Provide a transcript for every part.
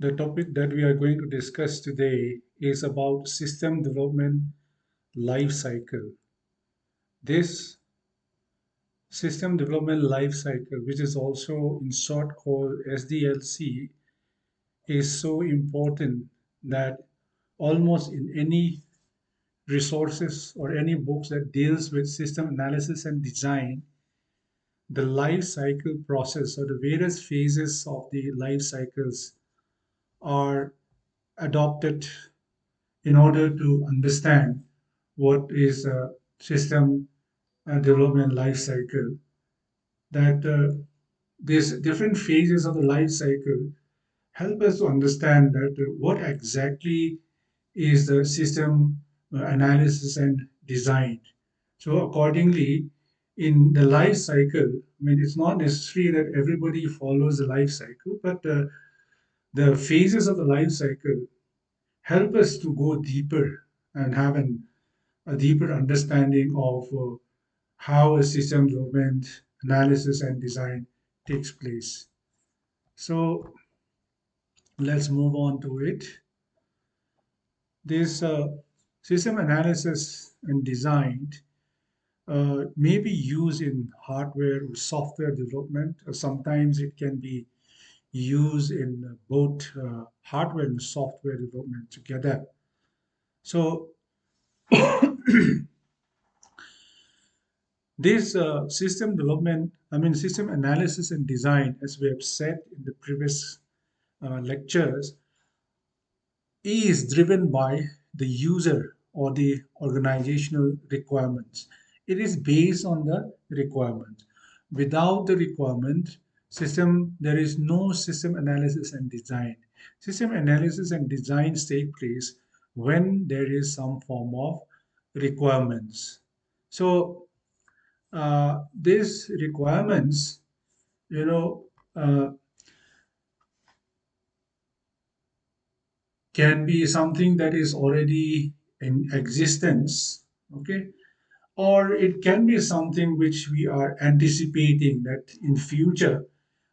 The topic that we are going to discuss today is about system development life cycle. This system development life cycle, which is also in short called SDLC, is so important that almost in any resources or any books that deals with system analysis and design, the life cycle process or the various phases of the life cycles are adopted in order to understand what is a system development life cycle. That these different phases of the life cycle help us to understand that what exactly is the system analysis and design. So accordingly, in the life cycle, I mean, it's not necessary that everybody follows the life cycle, but the phases of the life cycle help us to go deeper and have a deeper understanding of how a system development analysis and design takes place. So let's move on to it. This system analysis and design may be used in hardware or software development, or sometimes it can be used in both hardware and software development together. So this system development, I mean, system analysis and design, as we have said in the previous lectures, is driven by the user or the organizational requirements. It is based on the requirement. Without the requirement, there is no system analysis and design. System analysis and designs take place when there is some form of requirements. So these requirements, you know, uh, can be something that is already in existence, okay, or it can be something which we are anticipating that in future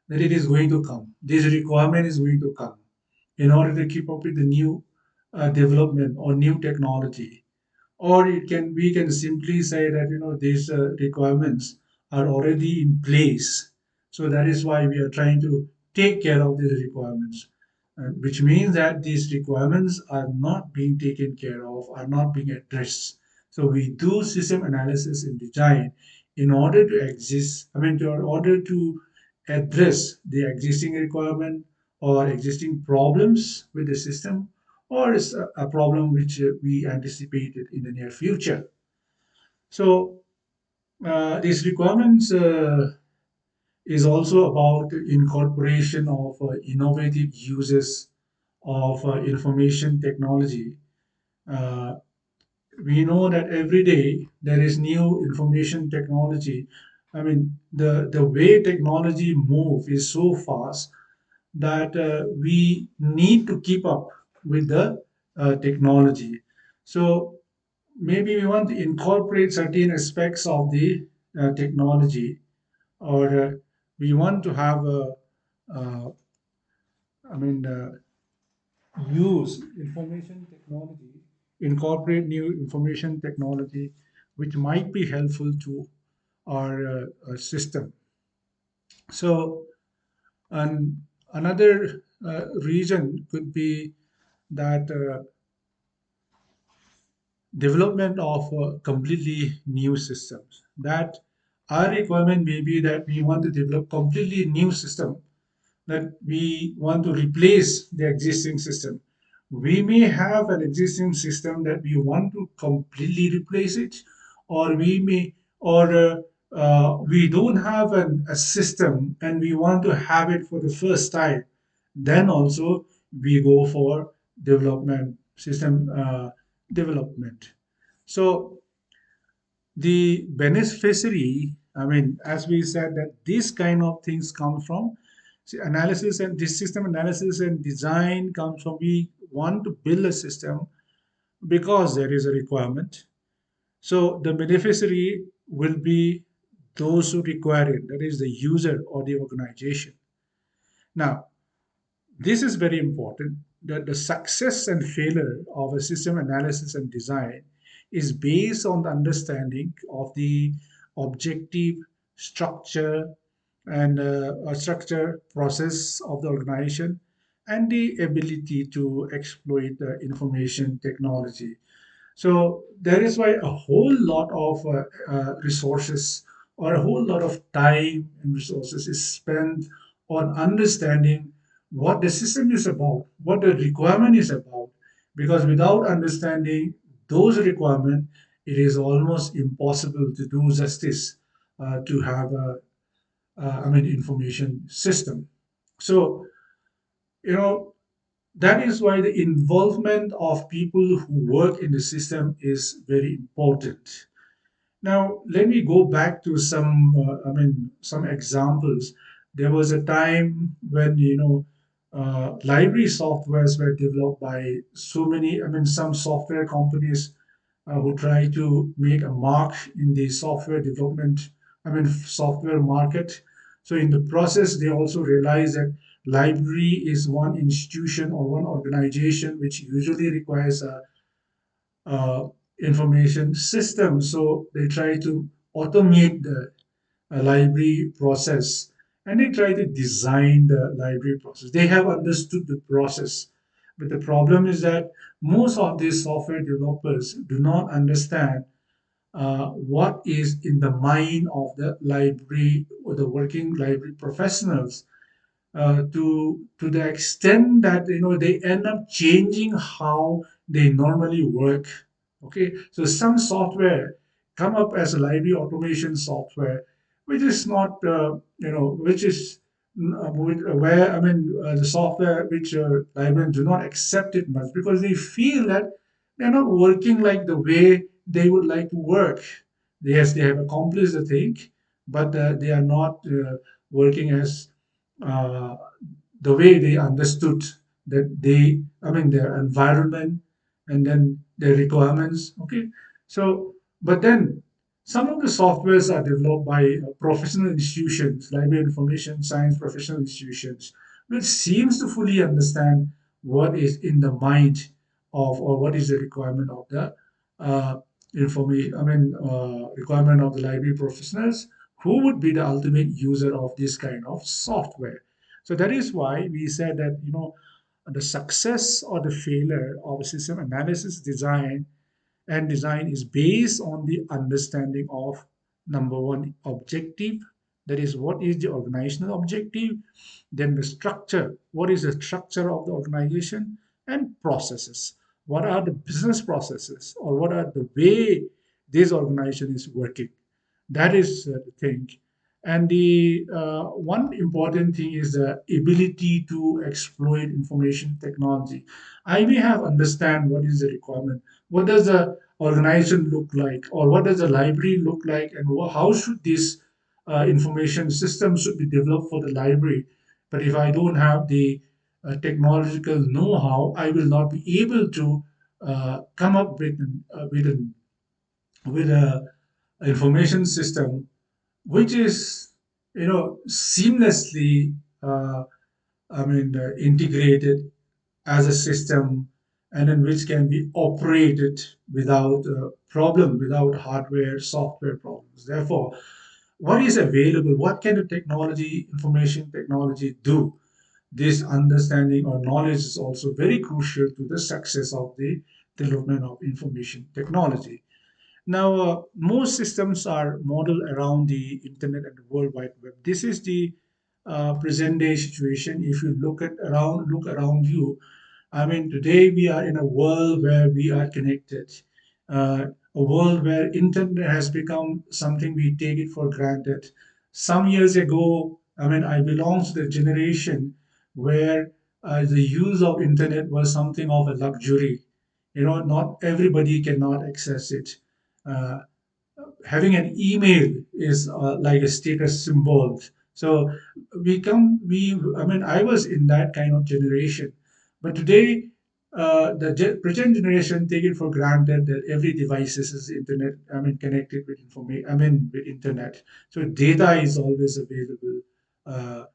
that it is going to come. This requirement is going to come in order to keep up with the new development or new technology. Or it can we can simply say that these requirements are already in place, so that is why we are trying to take care of these requirements, which means that these requirements are not being taken care of, are not being addressed. So we do system analysis and design in order to in order to address the existing requirement or existing problems with the system, or is a problem which we anticipated in the near future. So these requirements is also about incorporation of innovative uses of information technology. Uh, we know that every day there is new information technology. I mean, the way technology move is so fast that we need to keep up with the technology. So maybe we want to incorporate certain aspects of the technology, or we want to have uh, I mean, use information technology, incorporate new information technology, which might be helpful to our system. So, and another reason could be that development of completely new systems. That our requirement may be that we want to develop completely new system, that we want to replace the existing system. We may have an existing system that we want to completely replace it, or we don't have a system and we want to have it for the first time. Then also we go for development system development. So the beneficiary, I mean, as we said, that these kind of things come from analysis, and this system analysis and design comes from we want to build a system because there is a requirement. So the beneficiary will be those who require it, that is the user or the organization. Now, This is very important that the success and failure of a system analysis and design is based on the understanding of the objective structure and a structure process of the organization and the ability to exploit the information technology. So that is why a whole lot of resources or a whole lot of time and resources is spent on understanding what the system is about, what the requirement is about. Because without understanding those requirements, it is almost impossible to do justice to have information system. So, you know, that is why the involvement of people who work in the system is very important. Now, let me go back to some examples. There was a time when, library softwares were developed by so many, some software companies who try to make a mark in the software development, software market. So in the process, they also realize that library is one institution or one organization which usually requires a uh, information system. So they try to automate the library process and they try to design the library process. They have understood the process. But the problem is that most of these software developers do not understand what is in the mind of the library or the working library professionals to the extent that they end up changing how they normally work. Okay, so some software come up as a library automation software, which is not which is where the software which librarians do not accept it much because they feel that they're not working like the way they would like to work. Yes, they have accomplished the thing, but they are not working as uh, the way they understood that their environment and then their requirements. Okay, so but then some of the softwares are developed by professional institutions, library information science professional institutions, which seems to fully understand what is in the mind of or what is the requirement of the information. Requirement of the library professionals who would be the ultimate user of this kind of software. So that is why we said that the success or the failure of a system analysis design is based on the understanding of number one objective, that is what is the organizational objective, then the structure, what is the structure of the organization, and processes, what are the business processes or what are the way this organization is working. That is the thing. And the one important thing is the ability to exploit information technology. I may have understand what is the requirement, what does the organization look like, or what does the library look like, and how should this information system should be developed for the library. But if I don't have the technological know-how, I will not be able to come up with a information system which is seamlessly integrated as a system and in which can be operated without problem, without hardware software problems. Therefore, what is available, what can the technology information technology do, this understanding or knowledge is also very crucial to the success of the development of information technology. Now, most systems are modeled around the internet and the World Wide Web. This is the present day situation. If you look around you, today we are in a world where we are connected, a world where internet has become something we take it for granted. Some years ago, I belong to the generation where the use of internet was something of a luxury. Not everybody cannot access it. Uh, Having an email is like a status symbol. So I was in that kind of generation, but today the present generation take it for granted that every device is internet. Connected with information. With internet. So data is always available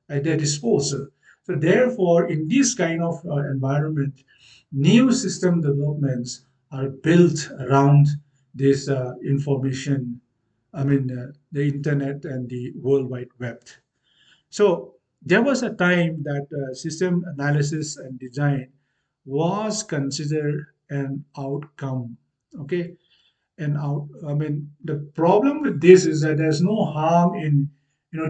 at their disposal. So therefore, in this kind of environment, new system developments are built around this information, the internet and the World Wide Web. So there was a time that system analysis and design was considered an outcome. Okay, and out. I mean, the problem with this is that there's no harm in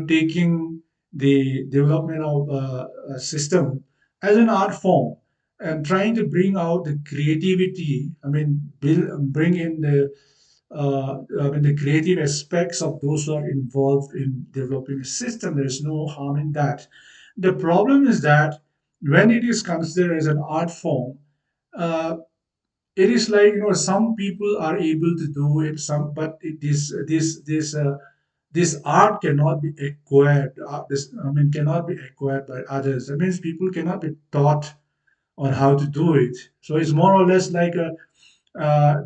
taking the development of a system as an art form and trying to bring out the creativity. I mean, bring in the creative aspects of those who are involved in developing a system. There's no harm in that. The problem is that when it is considered as an art form, uh, it is like some people are able to do it, some, but this art cannot be acquired. This cannot be acquired by others. That means people cannot be taught on how to do it. So it's more or less like a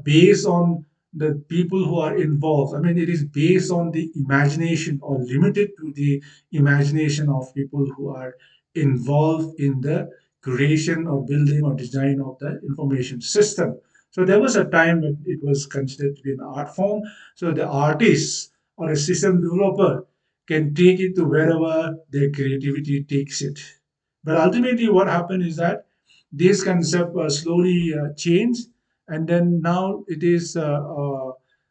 based on the people who are involved. I mean, it is based on the imagination or limited to the imagination of people who are involved in the creation or building or design of the information system. So there was a time when it was considered to be an art form. So the artist or a system developer can take it to wherever their creativity takes it. But ultimately, what happened is that this concept slowly changed, and then now it is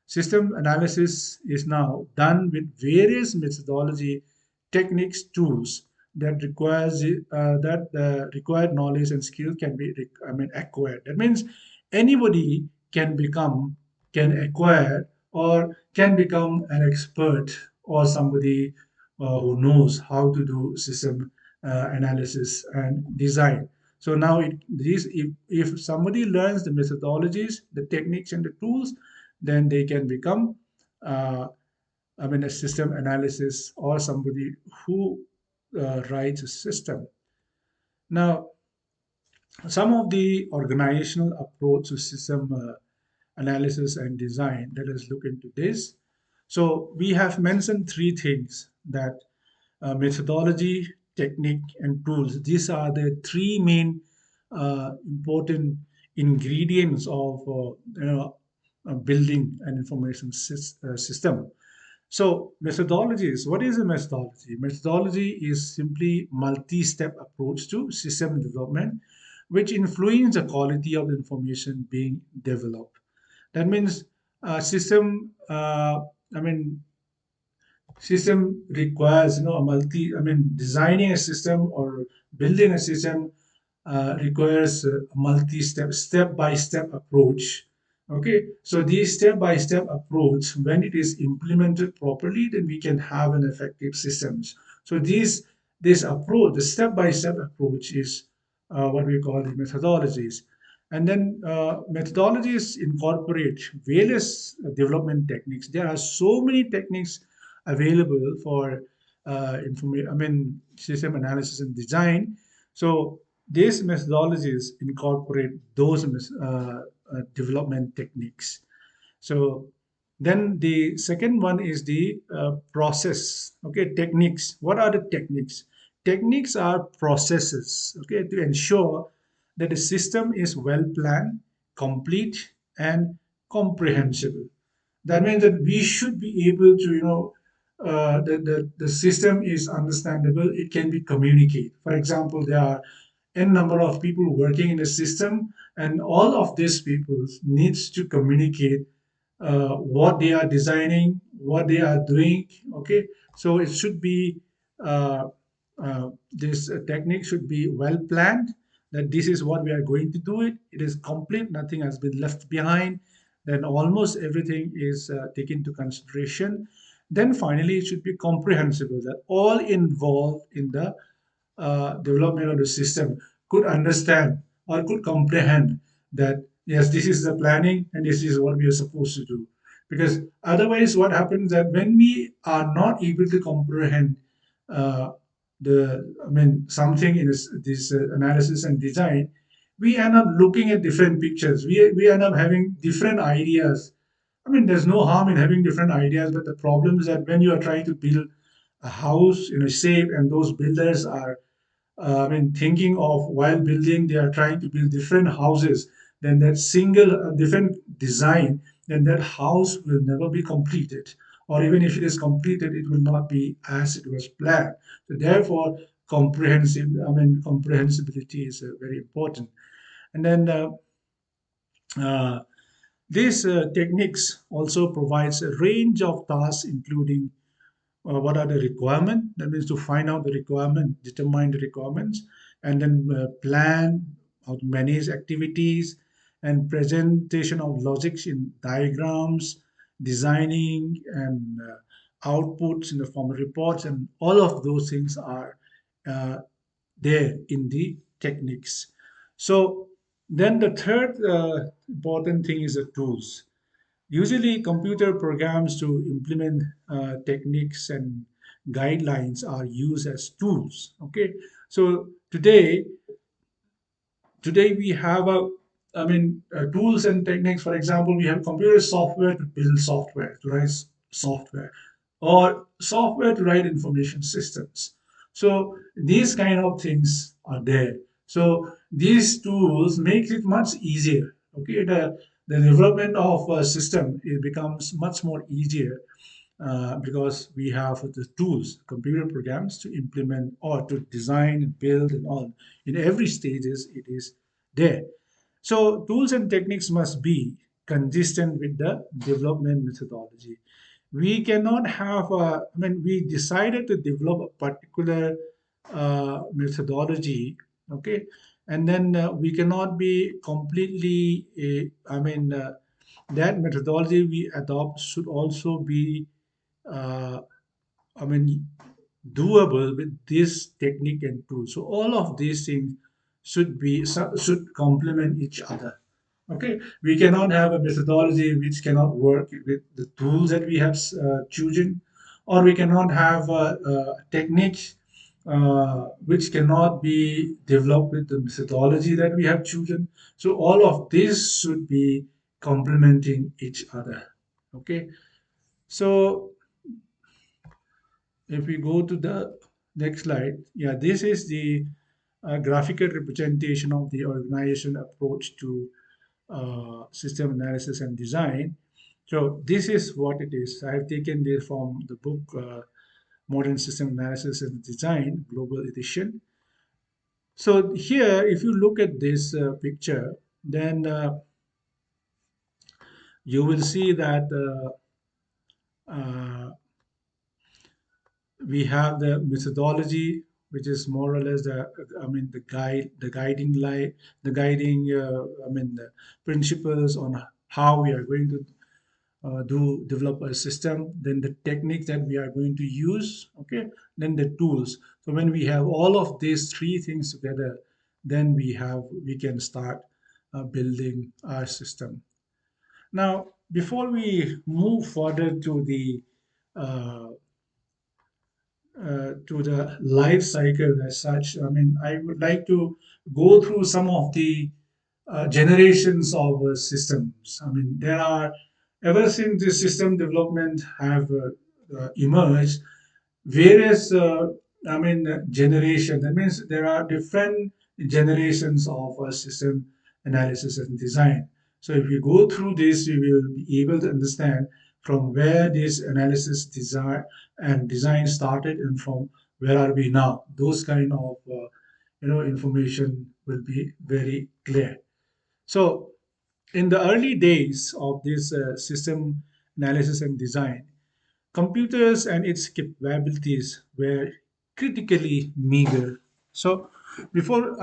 system analysis is now done with various methodology, techniques, tools that requires that the required knowledge and skill can be acquired. That means anybody can become, can acquire, or can become an expert or somebody who knows how to do system analysis and design. So now if somebody learns the methodologies, the techniques and the tools, then they can become uh, a system analysis or somebody who writes a system. Now, some of the organizational approach to system analysis and design, let us look into this. So we have mentioned three things, that methodology, technique, and tools. These are the three main important ingredients of building an information system. So methodologies, what is a methodology? Methodology is simply multi-step approach to system development, which influence the quality of the information being developed. That means system, I mean, system requires a multi, designing a system or building a system requires a multi-step, step-by-step approach. Okay, so this step-by-step approach, when it is implemented properly, then we can have an effective systems. So this approach, the step-by-step approach, is what we call the methodologies. And then methodologies incorporate various development techniques. There are so many techniques available for system analysis and design. So these methodologies incorporate those development techniques. So then the second one is the process. Okay, techniques. What are the techniques? Techniques are processes. Okay, to ensure that the system is well planned, complete, and comprehensible. That means that we should be able to, the system is understandable, it can be communicated. For example, there are n number of people working in a system, and all of these people needs to communicate what they are designing, what they are doing. Okay, so it should be this technique should be well planned. That this is what we are going to do. It is complete. Nothing has been left behind. Then almost everything is taken into consideration. Then finally, it should be comprehensible. That all involved in the development of the system could understand or could comprehend that yes, this is the planning and this is what we are supposed to do. Because otherwise, what happens that when we are not able to comprehend uh, something in this analysis and design, we end up looking at different pictures. We end up having different ideas. I mean, there's no harm in having different ideas, but the problem is that when you are trying to build a house in a shape and those builders are thinking of while building, they are trying to build different houses, then that single different design, then that house will never be completed. Or even if it is completed, it will not be as it was planned. So therefore, comprehensibility is very important. And then uh, these techniques also provides a range of tasks, including what are the requirement. That means to find out the requirement, determine the requirements, and then plan how to manage activities, and presentation of logics in diagrams, designing and outputs in the form of reports, and all of those things are uh, there in the techniques. So then the third important thing is the tools. Usually, computer programs to implement techniques and guidelines are used as tools. Okay, so today we have tools and techniques. For example, we have computer software to build software, to write software, or software to write information systems. So these kind of things are there. So these tools makes it much easier. Okay, the development of a system, it becomes much more easier because we have the tools, computer programs to implement or to design and build and all. In every stages, it is there. So tools and techniques must be consistent with the development methodology. We cannot have we decided to develop a particular methodology, okay, and then we cannot be completely, that methodology we adopt should also be uh, I mean, doable with this technique and tool. So all of these things should complement each other. Okay, we cannot have a methodology which cannot work with the tools that we have chosen, or we cannot have a technique which cannot be developed with the methodology that we have chosen. So all of this should be complementing each other. Okay, so if we go to the next slide, yeah, this is the graphical representation of the organizational approach to system analysis and design. So this is what it is. I have taken this from the book Modern System Analysis and Design, Global Edition. So here, if you look at this picture, then you will see that uh, we have the methodology, which is more or less the guide, the guiding light, the guiding, the principles on how we are going to do develop a system, then the techniques that we are going to use, okay, then the tools. So when we have all of these three things together, then we can start building our system. Now, before we move further uh, to the life cycle as such, I would like to go through some of the generations of systems. There are, ever since the system development have emerged, various generation. That means there are different generations of system analysis and design. So if you go through this, you will be able to understand from where this analysis, design started, and from where are we now. Those kind of information will be very clear. So in the early days of this system analysis and design, computers and its capabilities were critically meager. So before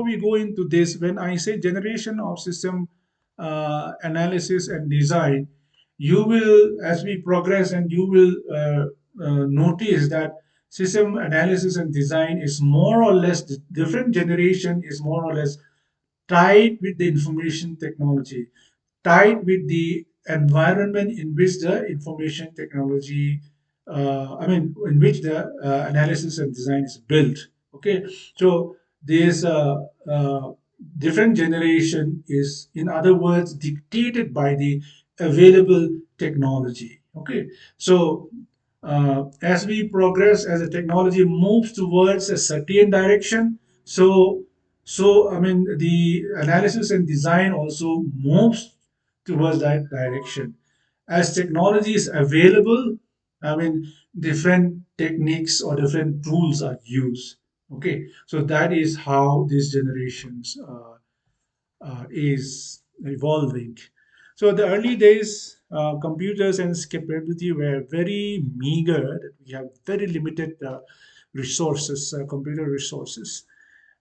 we go into this, when I say generation of system analysis and design, you will, as we progress, and you will notice that system analysis and design is more or less, different generation is more or less tied with the information technology, tied with the environment in which the information technology, in which the analysis and design is built. Okay, so this different generation is, in other words, dictated by the available technology. Okay, so As we progress, as the technology moves towards a certain direction, so I mean the analysis and design also moves towards that direction. As technology is available, I mean different techniques or different tools are used. Okay, so that is how these generations is evolving. So the early days, computers and capability were very meager. We have very limited resources, computer resources.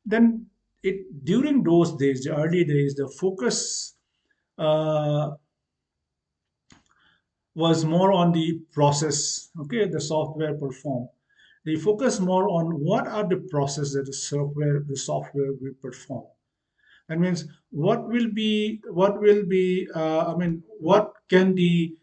Then it during those days, the early days, the focus uh, was more on the process. Okay, the software perform. They focus more on what are the processes that the software will perform. That means what will be, I mean, what can the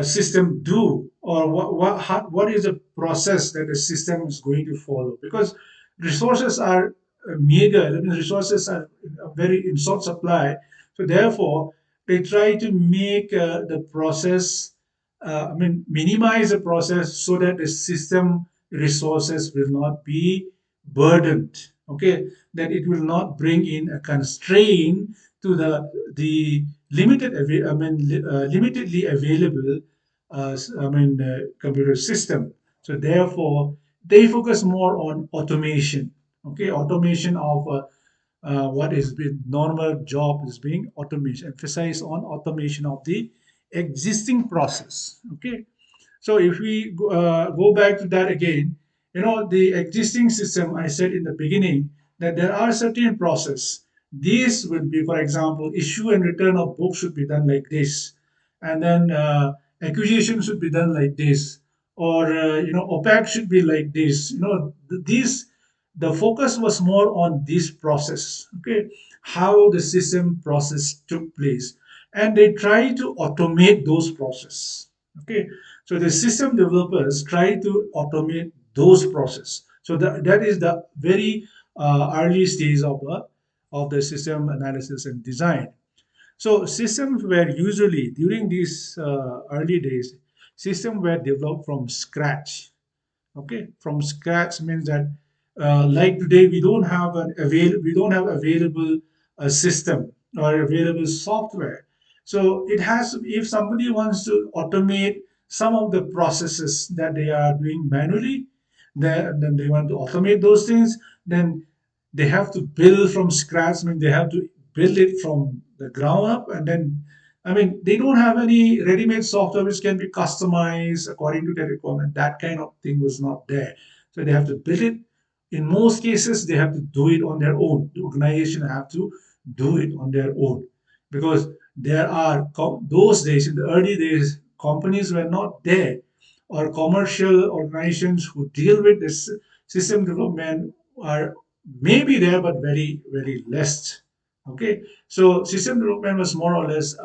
system do, or what is the process that the system is going to follow? Because resources are meager. That means resources are very in short supply. So therefore, they try to make the process, I mean, minimize the process so that the system resources will not be burdened. Okay, that it will not bring in a constraint to the limitedly available computer system. So therefore, they focus more on automation. Okay, automation of what is being normal job is being automation. Emphasize on automation of the existing process. Okay, so if we go back to that again, the existing system, I said in the beginning that there are certain process. These will be, for example, issue and return of books should be done like this, and then acquisition should be done like this, or OPEC should be like this. These the focus was more on this process. Okay, how the system process took place, and they try to automate those processes. Okay, so the system developers try to automate those processes. So that is the very early stage of the system analysis and design. So systems were usually during these early days, systems were developed from scratch. Okay, from scratch means that like today we don't have available system or available software. So it has to, if somebody wants to automate some of the processes that they are doing manually, then they want to automate those things, then they have to build from scratch. I mean, they have to build it from the ground up, and then I mean, they don't have any ready-made software which can be customized according to their requirement. That kind of thing was not there. So they have to build it. In most cases, they have to do it on their own. The organization have to do it on their own, because there are those days, in the early days, companies were not there, or commercial organizations who deal with this system development are maybe there, but very very less. Okay, so system development was more or less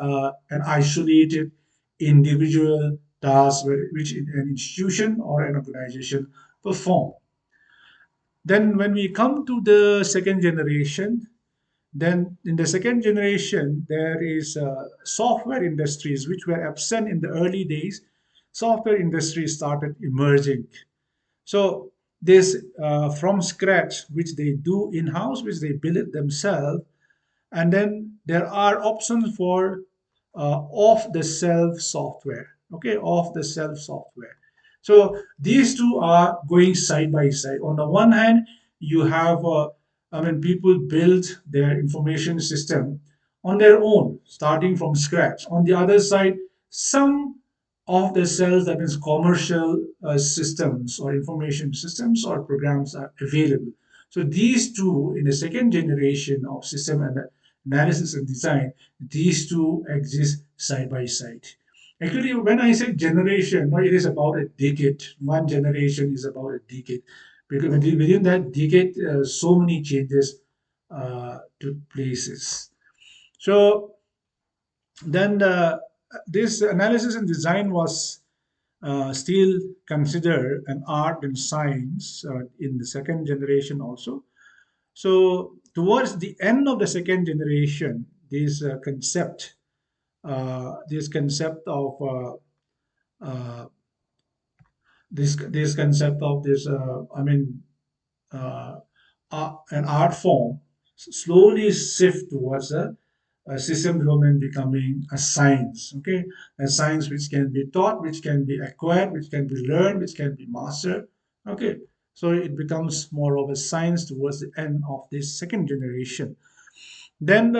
an isolated individual task which an institution or an organization perform. Then when we come to the second generation, then in the second generation, there is software industries which were absent in the early days. Software industries started emerging. So this from scratch, which they do in-house, which they build it themselves, and then there are options for off the shelf software. Okay, off the shelf software. So these two are going side by side. On the one hand, you have people build their information system on their own, starting from scratch. On the other side, some of the cells, that means commercial systems or information systems or programs, are available. So these two, in the second generation of system analysis and design, these two exist side by side. Actually, when I say generation, no, it is about a decade. One generation is about a decade, because within that decade, so many changes took places. So then this analysis and design was still considered an art and science in the second generation also. So towards the end of the second generation, this concept of this concept of this uh, an art form slowly shift towards a system development becoming a science. Okay, a science which can be taught, which can be acquired, which can be learned, which can be mastered. Okay, so it becomes more of a science towards the end of this second generation. Then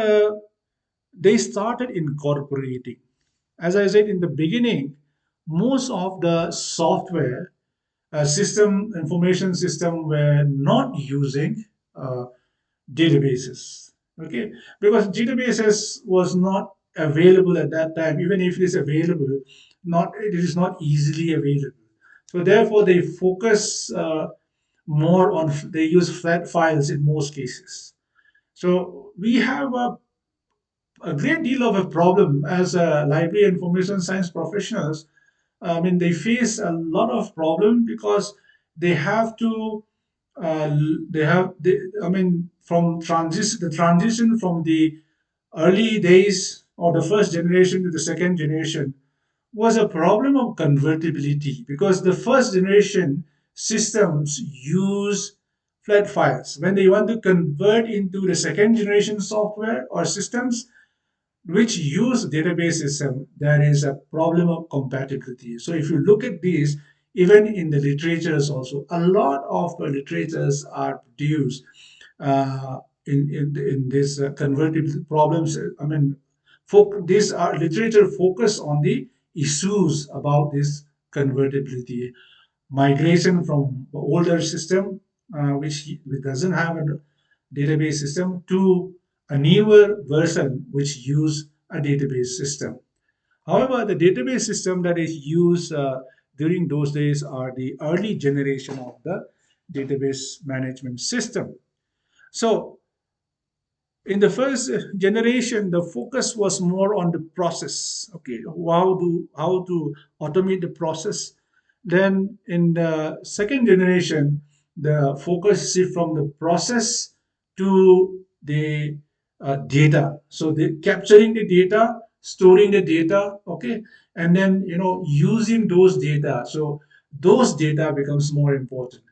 they started incorporating. As I said in the beginning, most of the software system information system were not using uh, databases. Okay, because databases was not available at that time. Even if it is available, not it is not easily available. So therefore, they focus more on they use flat files in most cases. So we have a great deal of a problem as library information science professionals. I mean, they face a lot of problem because they have to I mean, from the transition from the early days or the first generation to the second generation was a problem of convertibility because the first generation systems use flat files. When they want to convert into the second generation software or systems, which use database system, there is a problem of compatibility. So if you look at these, even in the literatures also, a lot of the literatures are produced in this convertible problems. I mean, these are literature focus on the issues about this convertibility, migration from older system, which doesn't have a database system, to a newer version which use a database system. However, the database system that is used during those days are the early generation of the database management system. So in the first generation, the focus was more on the process. Okay, how to automate the process. Then in the second generation, the focus shift from the process to the data. So they capturing the data, storing the data. Okay, and then using those data. So those data becomes more important.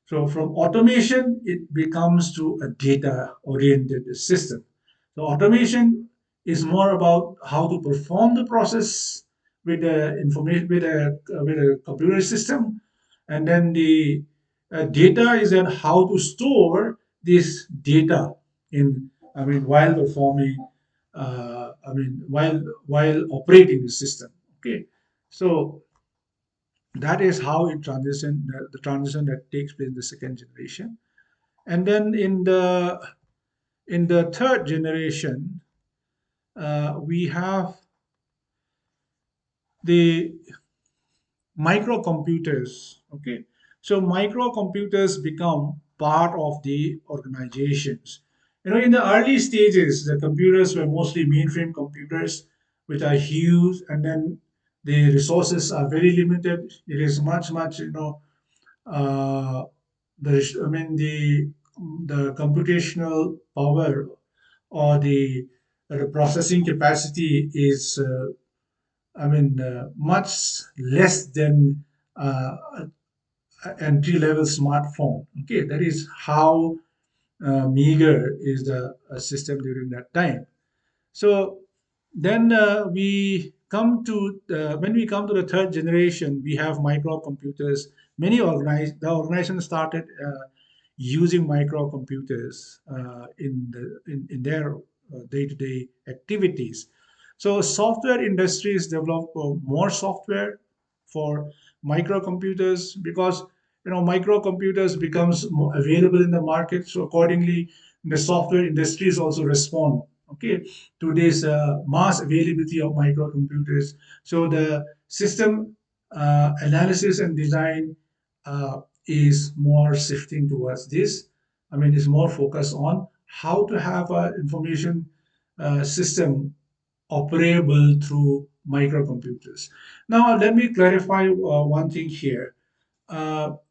So from automation, it becomes to a data-oriented system. So automation is more about how to perform the process with the information with a computer system, and then the data is that how to store this data in. I mean, while performing. I mean, while operating the system. Okay, so that is how it transition the transition that takes place in the second generation. And then in the third generation, we have the microcomputers. Okay, so microcomputers become part of the organizations. In the early stages, the computers were mostly mainframe computers, which are huge, and then the resources are very limited. It is much uh, I mean the computational power or the processing capacity is I mean much less than entry level smartphone. Okay, that is how meager is the system during that time. So then we come to when we come to the third generation, we have microcomputers. The organization started using microcomputers in their day-to-day activities. So software industries develop more software for microcomputers because microcomputers becomes more available in the market. So accordingly, the software industries also respond. Okay, to this mass availability of microcomputers. So the system analysis and design is more shifting towards this. I mean, it's more focused on how to have an information system operable through microcomputers. Now, let me clarify one thing here.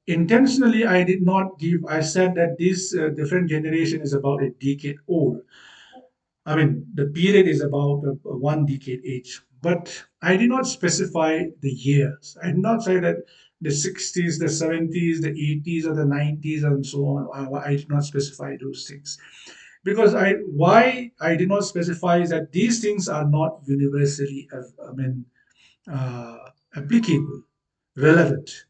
Intentionally, I did not give, I said that this different generation is about a decade old. I mean, the period is about one decade age. But I did not specify the years. I did not say that the 60s, the 70s, the 80s, or the 90s, and so on. I did not specify those things because why I did not specify is that these things are not universally, uh, applicable, relevant.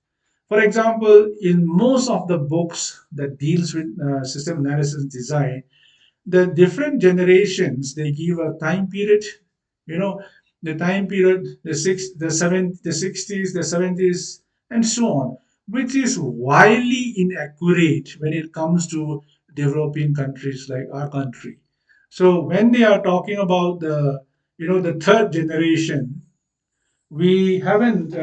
For example, in most of the books that deals with system analysis design, the different generations they give a time period, you know, the time period, the 60s, the 70s, and so on, which is wildly inaccurate when it comes to developing countries like our country. So when they are talking about the third generation, we haven't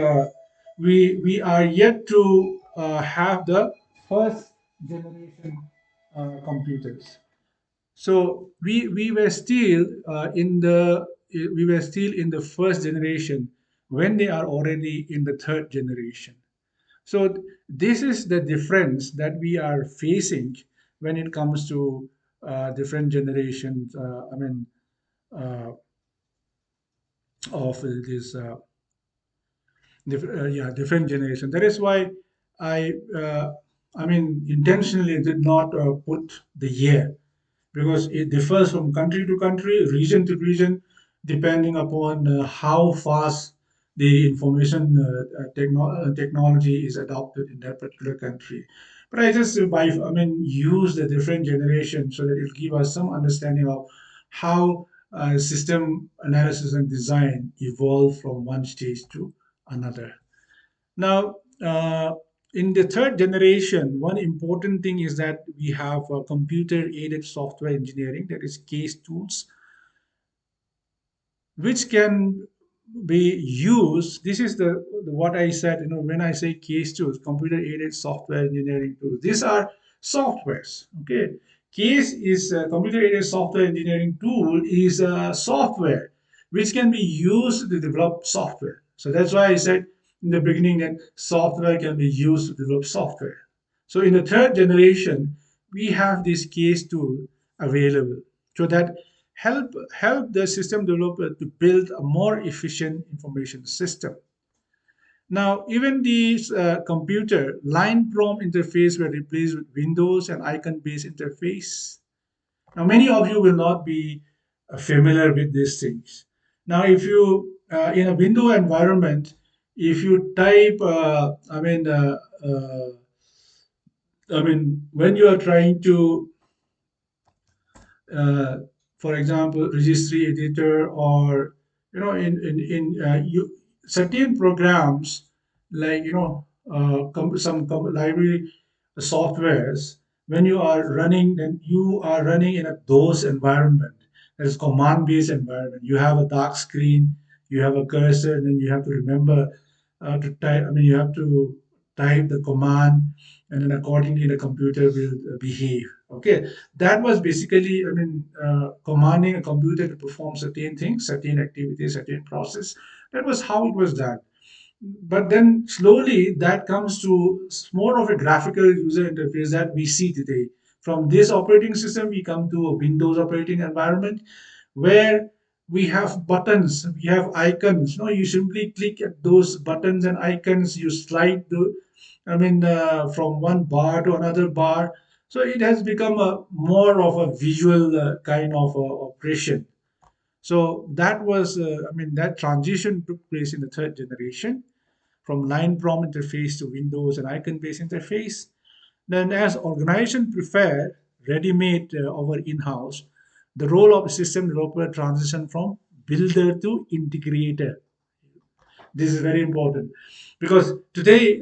we are yet to have the first generation computers. So we were still in the first generation when they are already in the third generation. So this is the difference that we are facing when it comes to different generations. Uh, of this different generation. That is why I intentionally did not put the year, because it differs from country to country, region to region, depending upon how fast the information technology is adopted in that particular country. But I just use the different generations so that it'll give us some understanding of how system analysis and design evolve from one stage to another. Now, in the third generation, one important thing is that we have computer-aided software engineering, that is case tools, which can be used. This is the what I said, when I say case tools, computer aided software engineering tools, these are softwares. Okay, case is a computer aided software engineering tool is a software which can be used to develop software. So that's why I said in the beginning that software can be used to develop software. So in the third generation, we have this case tool available, so that help the system developer to build a more efficient information system. Now, even the computer line prompt interface were replaced with Windows and icon-based interface. Now, many of you will not be familiar with these things. Now, if you in a window environment, if you type, when you are trying to uh, for example, registry editor, or certain programs like library softwares. When you are running, then you are running in a DOS environment. That is command-based environment. You have a dark screen, you have a cursor, and then you have to remember to type. You have to type the command, and then accordingly the computer will behave. Okay, that was basically, commanding a computer to perform certain things, certain activities, certain process. That was how it was done. But then slowly that comes to more of a graphical user interface that we see today. From this operating system, we come to a Windows operating environment where we have buttons, we have icons. No, you simply click at those buttons and icons. You slide from one bar to another bar. So it has become a more of a visual kind of operation. So that was, that transition took place in the third generation, from line prompt interface to Windows and icon-based interface. Then, as organization prefer ready-made over in-house, the role of system developer transition from builder to integrator. This is very important because today,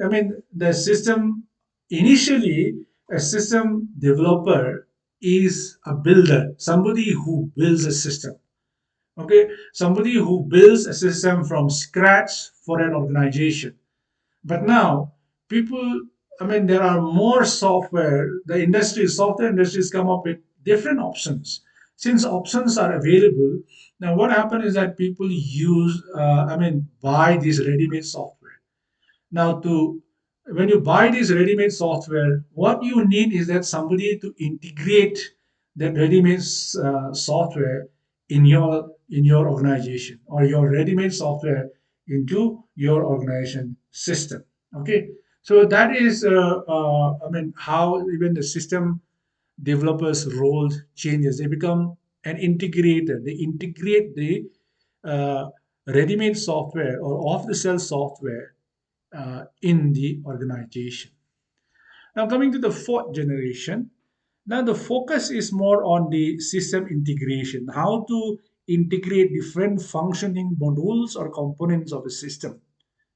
the system, initially, a system developer is a builder, somebody who builds a system. Okay, somebody who builds a system from scratch for an organization. But now, people, there are more software. The software industries come up with different options. Since options are available, now what happens is that people buy these ready-made software. Now, when you buy this ready-made software, what you need is that somebody to integrate that ready-made software in your organization, or your ready-made software into your organization system. Okay, so that is, I mean, how even the system developers' role changes. They become an integrator. They integrate the uh, ready-made software or off-the-shelf software in the organization. Now, coming to the fourth generation, now the focus is more on the system integration, how to integrate different functioning modules or components of a system.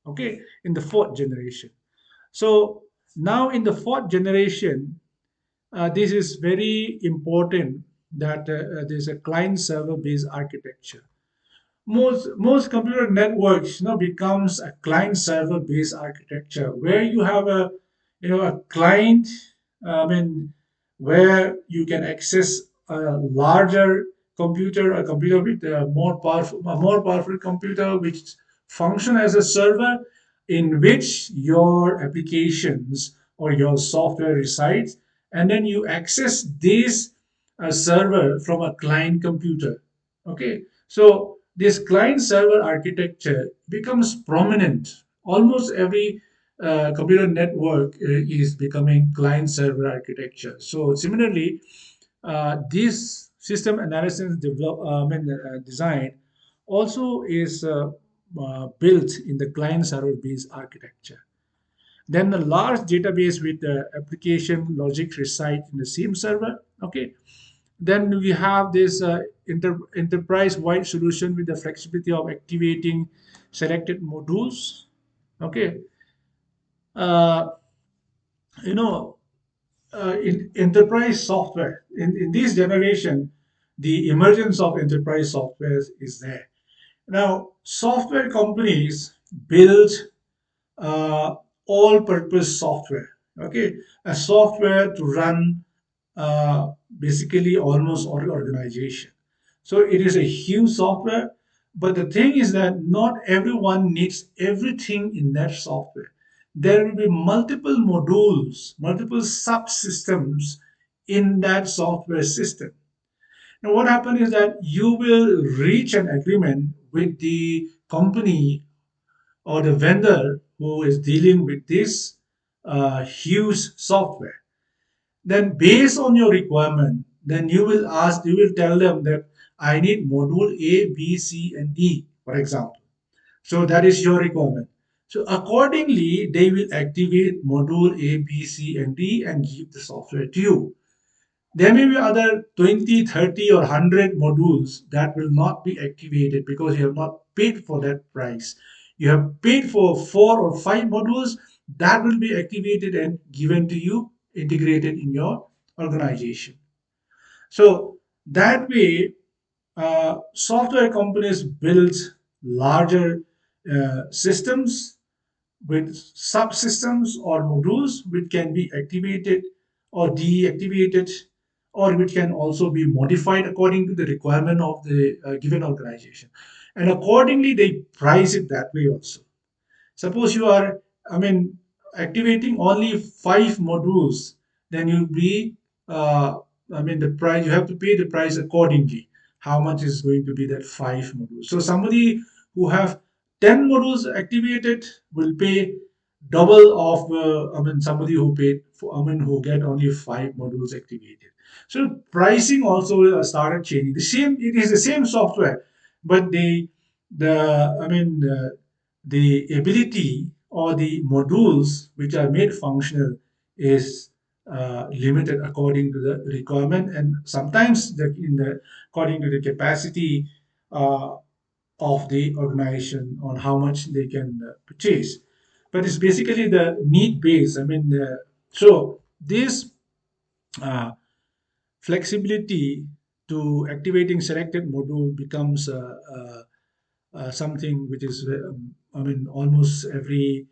Okay, in the fourth generation. So now in the fourth generation, this is very important that there's a client server based architecture. Most computer networks becomes a client server based architecture where you have a client, I mean, where you can access a larger computer, a computer with a more powerful computer which function as a server in which your applications or your software resides, and then you access this server from a client computer. Okay, so this client server architecture becomes prominent. Almost every computer network is becoming client server architecture. So similarly, this system analysis design also is built in the client server based architecture. Then the large database with the application logic reside in the same server. Okay, then we have this enterprise-wide solution with the flexibility of activating selected modules. Okay, uh, you know, in enterprise software, in this generation, the emergence of enterprise software is there. Now, software companies build uh, all-purpose software. Okay, a software to run basically almost all organization. So it is a huge software, but the thing is that not everyone needs everything in that software. There will be multiple modules, multiple subsystems in that software system. Now, what happens is that you will reach an agreement with the company or the vendor who is dealing with this huge software. Then based on your requirement, then you will tell them that I need module A, B, C, and D, for example. So that is your requirement. So accordingly, they will activate module A, B, C, and D and give the software to you. There may be other 20, 30, or 100 modules that will not be activated because you have not paid for that price. You have paid for 4 or 5 modules that will be activated and given to you, integrated in your organization. So that way, software companies build larger systems with subsystems or modules which can be activated or deactivated, or which can also be modified according to the requirement of the given organization. And accordingly, they price it that way also. Suppose you are, I mean, activating only 5 modules, then you'll be, uh, I mean, the price, you have to pay the price accordingly. How much is going to be that 5 modules? So somebody who have 10 modules activated will pay double of, I mean, somebody who paid, for, I mean, who get only 5 modules activated. So pricing also started changing. The same, it is the same software, but I mean, the ability or the modules which are made functional is limited according to the requirement, and sometimes according to the capacity uh, of the organization on how much they can purchase. But it's basically the need base. I mean, so this uh, flexibility to activating selected module becomes something which is, I mean, almost every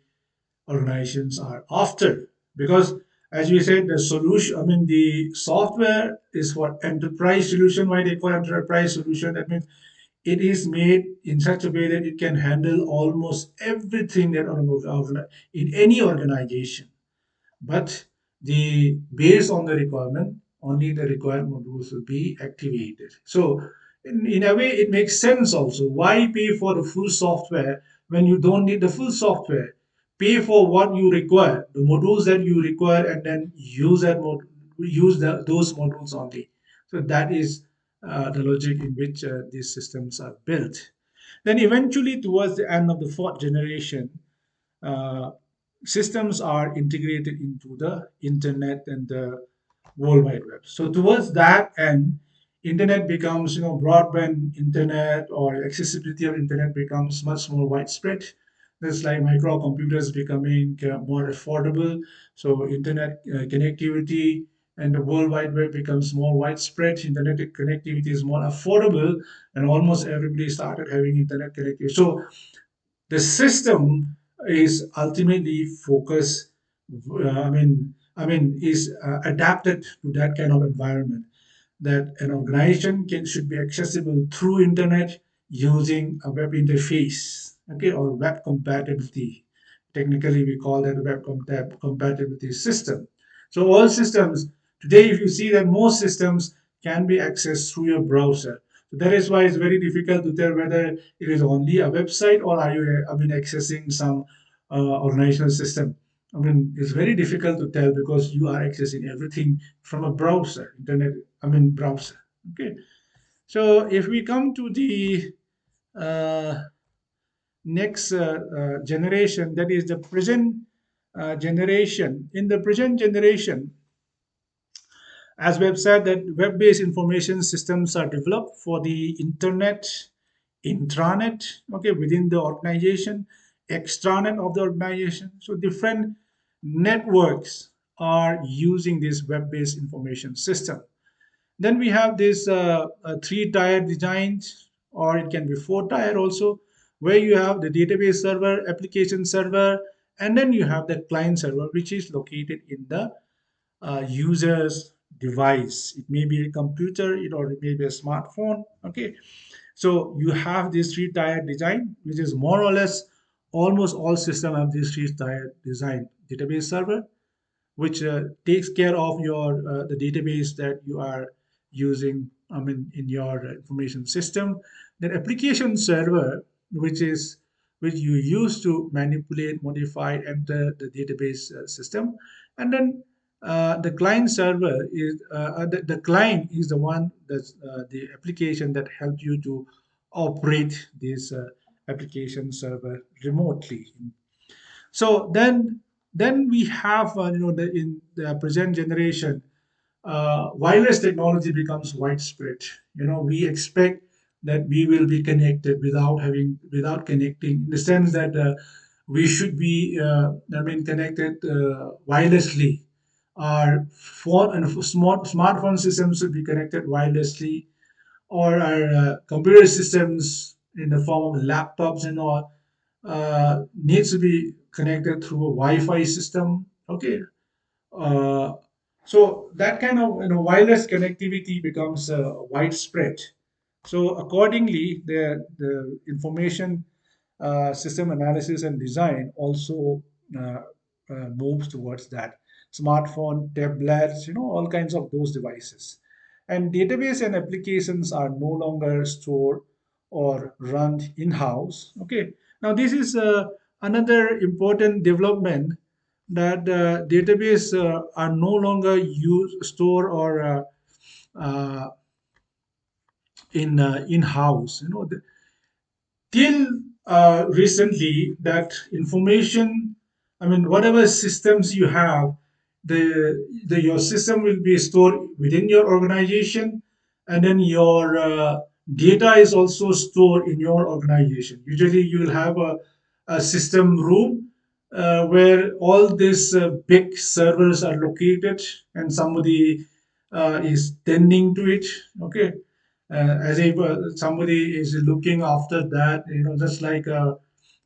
organizations are after, because as we said, the solution, I mean, the software is for enterprise solution. Why they call enterprise solution? That means it is made in such a way that it can handle almost everything that in any organization. But the based on the requirement, only the required modules will be activated. So in a way, it makes sense also. Why pay for the full software when you don't need the full software. Pay for what you require, the modules that you require, and then use those modules only. So that is the logic in which these systems are built. Then eventually, towards the end of the fourth generation, uh, systems are integrated into the internet and the world wide web. So towards that end, internet becomes, broadband internet, or accessibility of internet becomes much more widespread. There's like microcomputers becoming more affordable. So internet connectivity and the world wide web becomes more widespread. Internet connectivity is more affordable, and almost everybody started having internet connectivity. So the system is ultimately focused, is adapted to that kind of environment, that an organization should be accessible through internet using a web interface, okay, or web compatibility. Technically, we call that a compatibility system. So all systems today, if you see that most systems can be accessed through your browser. So that is why it's very difficult to tell whether it is only a website or are you, accessing some organizational system. It's very difficult to tell because you are accessing everything from a browser, browser. Okay. So if we come to the uh, next generation, that is the present generation. In the present generation, as we have said, that web-based information systems are developed for the internet, intranet, okay, within the organization, extranet of the organization. So different networks are using this web-based information system. Then we have this three-tier designs, or it can be four-tier also, where you have the database server, application server, and then you have the client server, which is located in the user's device. It may be a computer, or it may be a smartphone. Okay, so you have this three-tier design, which is more or less almost all systems have this three-tier design: database server, which takes care of your the database that you are using in your information system. Then application server, which you use to manipulate, modify, enter the database system. And then the client server is the client is the one that's the application that helps you to operate this application server remotely. So then we have in the present generation, wireless technology becomes widespread. We expect that we will be connected without connecting, in the sense that we should be connected wirelessly. Our phone and smartphone systems should be connected wirelessly, or our computer systems in the form of laptops and all needs to be connected through a Wi-Fi system. Okay, uh, so that kind of wireless connectivity becomes widespread. So accordingly, the information system analysis and design also uh, moves towards that. Smartphone, tablets, all kinds of those devices. And database and applications are no longer stored or run in-house. Okay. Now this is another important development, that database are no longer used, store, or uh, in-house. Till recently, that information, whatever systems you have, the your system will be stored within your organization, and then your data is also stored in your organization. Usually you will have a system room where all these big servers are located, and somebody is tending to it. Okay, as if somebody is looking after that, just like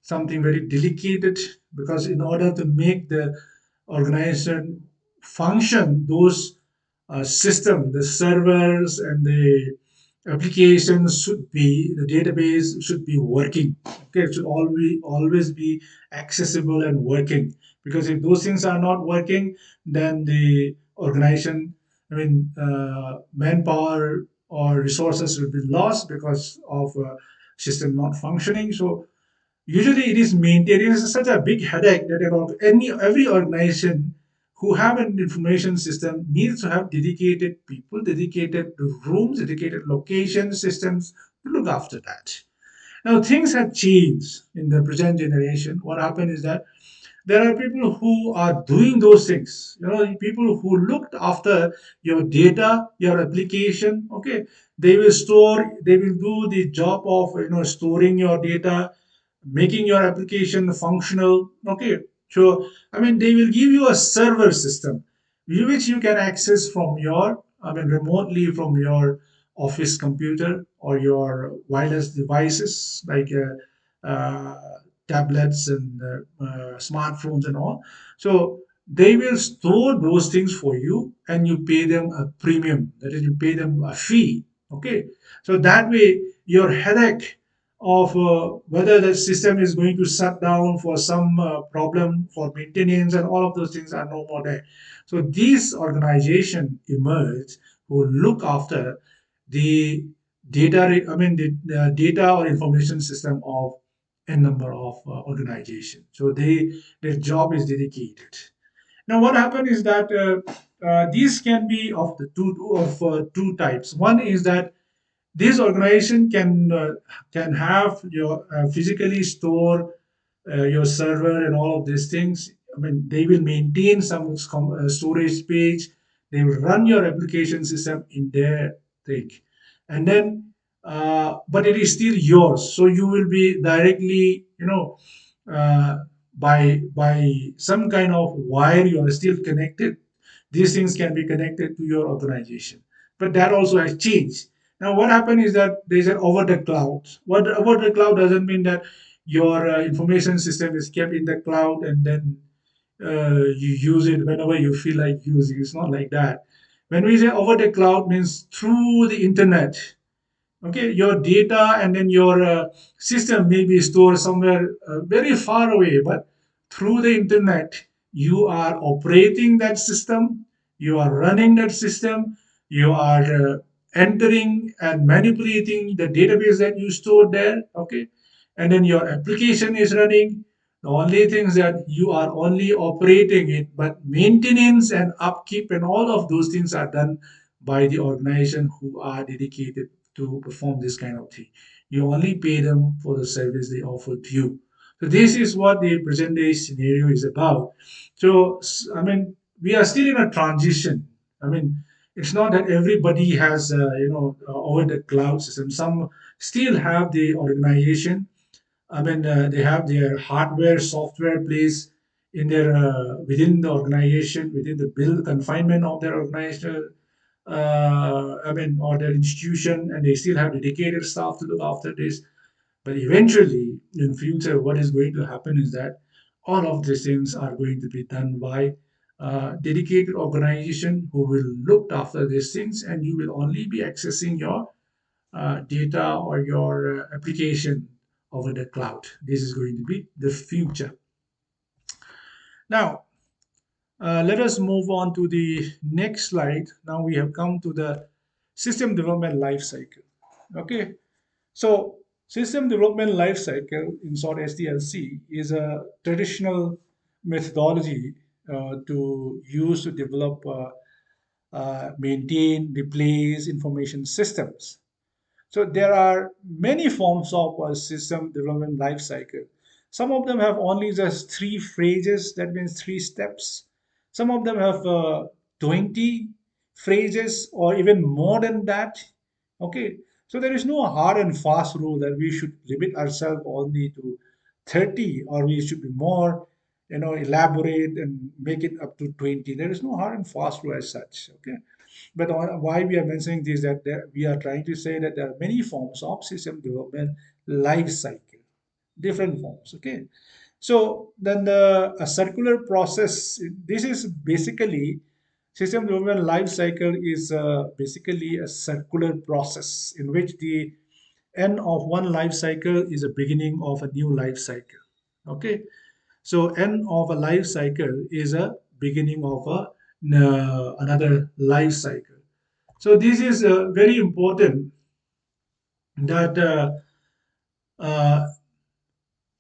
something very delicate, because in order to make the organization function, those system, the servers and the applications should be, the database should be working. Okay, it should always be accessible and working. Because if those things are not working, then the organization, manpower or resources will be lost because of system not functioning. So Usually it is maintained. It is such a big headache that about any every organization who have an information system needs to have dedicated people, dedicated rooms, dedicated location systems to look after that. Now things have changed in the present generation. What happened is that there are people who are doing those things. People who looked after your data, your application. Okay, they will do the job of storing your data, making your application functional. Okay, so I mean they will give you a server system which you can access from your, I mean, remotely from your office computer or your wireless devices like tablets and smartphones and all. So they will store those things for you and you pay them a premium. That is, you pay them a fee. Okay. So that way, your headache of whether the system is going to shut down for some problem for maintenance and all of those things are no more there. So these organizations emerge who look after the I mean the data or information system of a number of organizations. So their job is dedicated. Now, what happened is that these can be of the two types. One is that this organization can have your physically store your server and all of these things. I mean, they will maintain some storage space. They will run your application system in their thing, and then but it is still yours. So you will be directly, uh, by some kind of wire, you are still connected. These things can be connected to your organization, but that also has changed. Now, what happened is that there's an over the cloud. What over the cloud doesn't mean that your information system is kept in the cloud and then you use it whenever you feel like using. It's not like that. When we say over the cloud, means through the internet. Okay, your data and then your system may be stored somewhere very far away, but through the internet you are operating that system, you are running that system, you are entering and manipulating the database that you stored there. Okay, and then your application is running. The only things that you are only operating it, but maintenance and upkeep and all of those things are done by the organization who are dedicated to perform this kind of thing. You only pay them for the service they offer to you. So this is what the present day scenario is about. So I mean, we are still in a transition. I mean, it's not that everybody has over the cloud system. Some still have the organization. I mean, they have their hardware, software placed in their within the organization, within the build confinement of their organization, I mean, or their institution, and they still have dedicated staff to look after this. But eventually, in future, what is going to happen is that all of these things are going to be done by dedicated organization who will look after these things, and you will only be accessing your data or your application over the cloud. This is going to be the future. Now, let us move on to the next slide. Now we have come to the system development life cycle. Okay, so system development life cycle, in short SDLC, is a traditional methodology to use to develop, maintain, replace information systems. So there are many forms of system development life cycle. Some of them have only just three phrases, that means three steps. Some of them have 20 phrases or even more than that. Okay, so there is no hard and fast rule that we should limit ourselves only to 30 or we should be more, elaborate and make it up to 20. There is no hard and fast rule as such. Okay, but why we are mentioning this that we are trying to say that there are many forms of system development life cycle, different forms. Okay, so then a circular process. This is basically system development life cycle is basically a circular process in which the end of one life cycle is a beginning of a new life cycle. Okay, so end of a life cycle is a beginning of another life cycle. So this is very important that uh,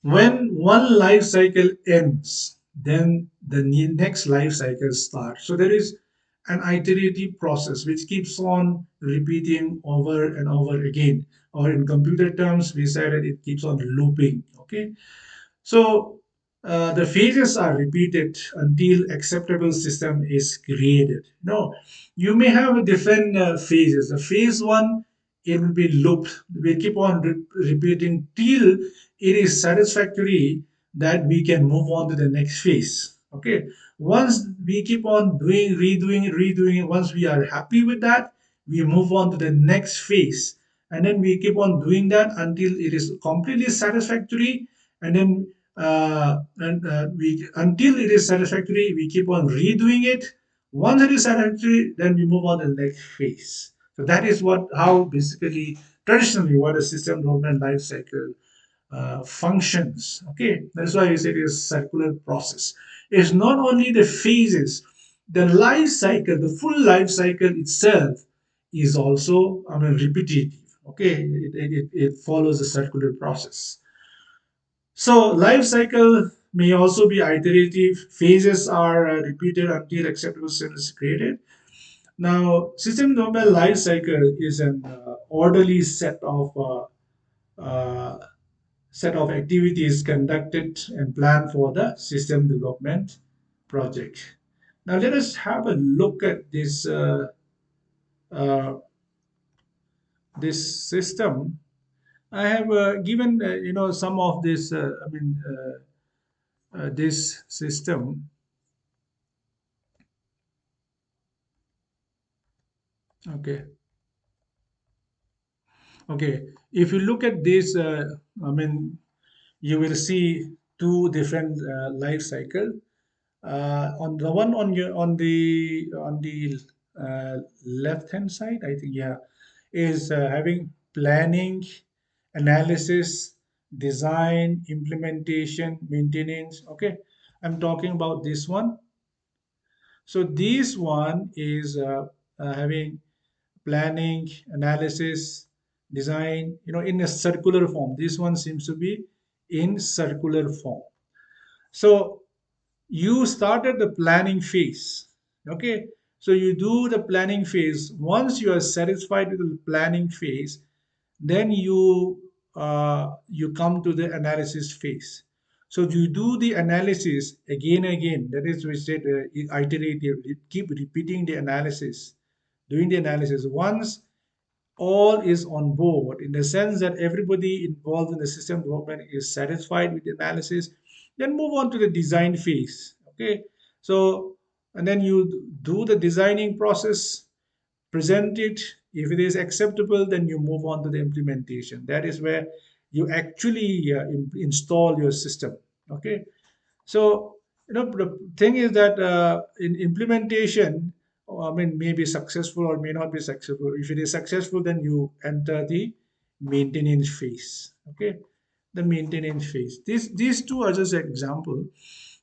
When one life cycle ends, then the next life cycle starts. So there is an iterative process which keeps on repeating over and over again. Or in computer terms, we say that it keeps on looping. Okay. So the phases are repeated until acceptable system is created. No, you may have different phases. The phase one, it will be looped. We keep on repeating till it is satisfactory that we can move on to the next phase. Okay. Once we keep on doing, redoing, redoing it, once we are happy with that, we move on to the next phase. And then we keep on doing that until it is completely satisfactory, and then we until it is satisfactory we keep on redoing it. Once it is satisfactory, then we move on to the next phase. So that is what how basically traditionally what a system development life cycle functions. Okay, that's why we say it is circular process. It's not only the phases, the life cycle, the full life cycle itself is also, I mean, repetitive. Okay, it follows a circular process. So life cycle may also be iterative. Phases are repeated until acceptable system is created. Now, system development life cycle is an orderly uh, set of activities conducted and planned for the system development project. Now, let us have a look at uh, this system. I have given some of this. This system. Okay. Okay, if you look at this, I mean, you will see two different life cycle. On the one on the left hand side, I think, yeah, is having planning, analysis, design, implementation, maintenance. Okay, I'm talking about this one. So this one is having planning, analysis, design, in a circular form. This one seems to be in circular form. So you started the planning phase. Okay. So you do the planning phase. Once you are satisfied with the planning phase, then you come to the analysis phase. So you do the analysis again and again. That is, we said iterative. You keep repeating the analysis, doing the analysis. Once all is on board, in the sense that everybody involved in the system development is satisfied with the analysis, then move on to the design phase. Okay, so and then you do the designing process, present it. If it is acceptable, then you move on to the implementation. That is where you actually install your system. Okay, so, the thing is that in implementation, I mean, may be successful or may not be successful. If it is successful, then you enter the maintenance phase. Okay, the maintenance phase. These two are just example.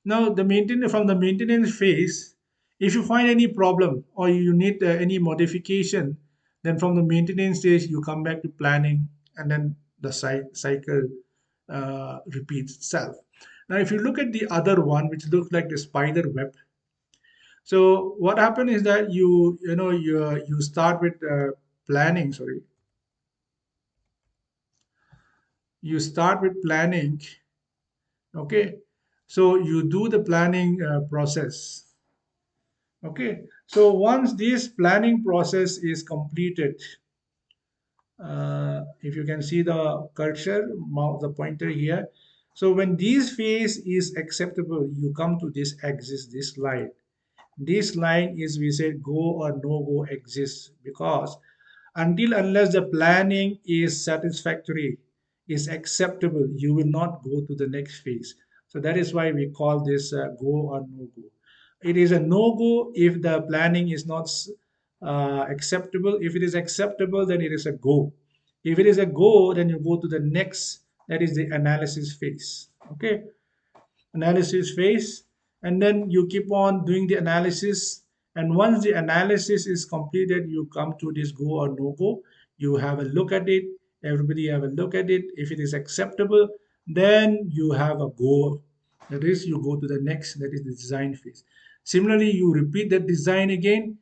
Now, the maintenance from the maintenance phase, if you find any problem or you need any modification, then from the maintenance stage you come back to planning, and then the cycle repeats itself. Now, if you look at the other one, which looks like the spider web, so what happened is that you start with planning. Sorry, you start with planning. Okay, so you do the planning process. Okay, so once this planning process is completed, if you can see the cursor, the pointer here. So when this phase is acceptable, you come to this axis, this line. This line is, we said, go or no go exists, because until unless the planning is satisfactory, is acceptable, you will not go to the next phase. So that is why we call this go or no go. It is a no go if the planning is not acceptable. If it is acceptable, then it is a go. If it is a go, then you go to the next, that is the analysis phase. Okay, analysis phase, and then you keep on doing the analysis. And once the analysis is completed, you come to this go or no go. You have a look at it. Everybody have a look at it. If it is acceptable, Then you have a go. That is, you go to the next, that is the design phase. Similarly, you repeat that design again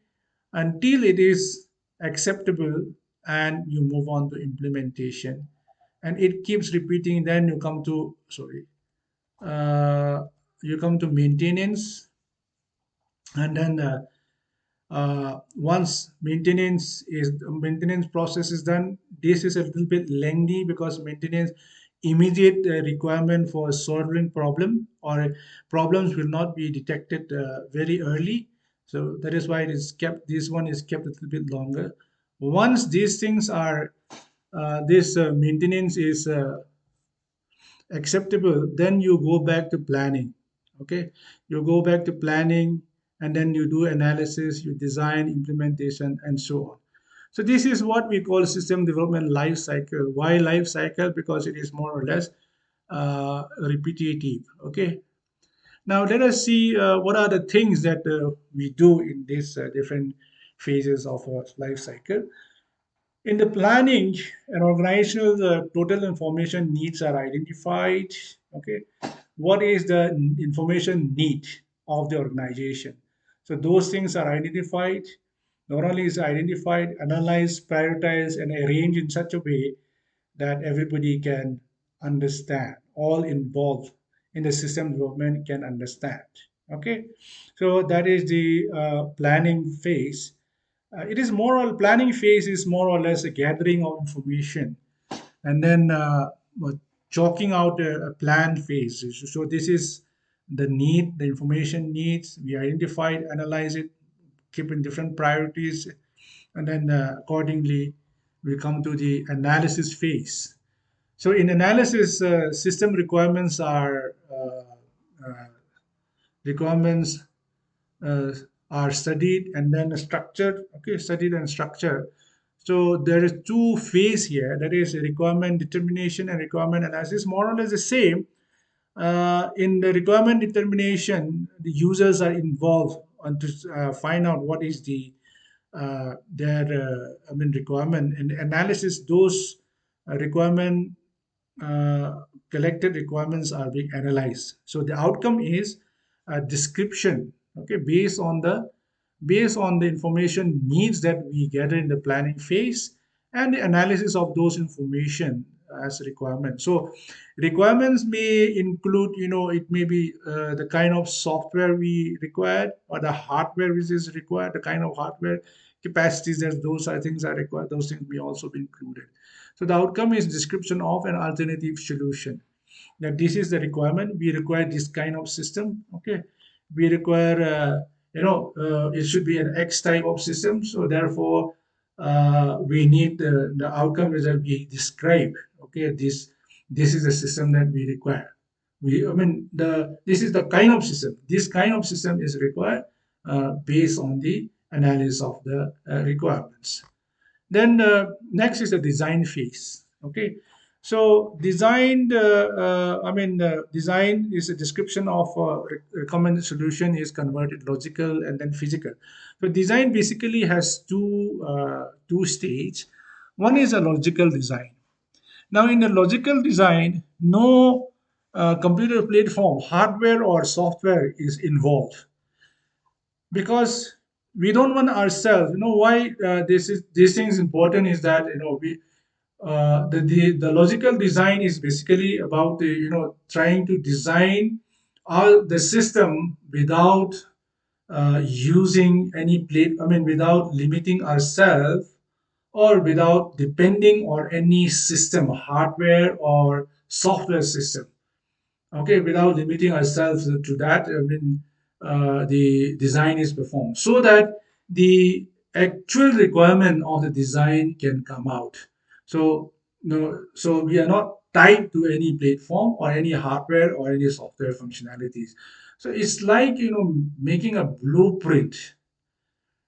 until it is acceptable, and you move on to implementation. And it keeps repeating. Then you come to, sorry, you come to maintenance, and then once maintenance process is done, this is a little bit lengthy because maintenance immediate requirement for solving problem or problems will not be detected very early. So that is why it is kept, this one is kept a little bit longer. Once these things are this maintenance is acceptable, then you go back to planning. Okay, you go back to planning, and then you do analysis, you design, implementation, and so on. So this is what we call system development life cycle. Why life cycle? Because it is more or less repetitive. Okay, now let us see what are the things that we do in these different phases of our life cycle. In the planning, an organizational total information needs are identified. Okay, what is the information need of the organization? So those things are identified. Not only is identified, analyzed, prioritized, and arranged in such a way that everybody can understand. All involved in the system development can understand. Okay, so that is the planning phase. It is more or planning phase is more or less a gathering of information, and then chalking out a plan phase. So this is the need, the information needs. We identify it, analyze it, keep in different priorities, and then accordingly we come to the analysis phase. So in analysis, system requirements uh, are studied and then structured. Okay, studied and structured. So there is two phase here, that is requirement determination and requirement analysis, more or less the same. In the requirement determination, the users are involved and to find out what is their requirement, and analysis those requirement collected requirements are being analyzed. So the outcome is a description, okay, based on the information needs that we gather in the planning phase, and the analysis of those information as requirements. So requirements may include, it may be the kind of software we require, or the hardware which is required, the kind of hardware capacities that those are things are required. Those things may also be included. So the outcome is description of an alternative solution. That this is the requirement. We require this kind of system. Okay, we require it should be an X type of system. So therefore, we need the outcome is that we describe. Okay, this is the system that we require. This is the kind of system. This kind of system is required based on the analysis of the requirements. Then next is the design phase. Okay, so design is a description of recommended solution is converted logical and then physical. So design basically has two stage. One is a logical design. Now in the logical design, no computer platform, hardware or software is involved, because we don't want ourselves, why this thing is important is that we the logical design is basically about the trying to design all the system without using any plate, without limiting ourselves, or without depending on any system, hardware or software system. Okay, without limiting ourselves to that, the design is performed so that the actual requirement of the design can come out. So no, so we are not tied to any platform or any hardware or any software functionalities. So it's like making a blueprint.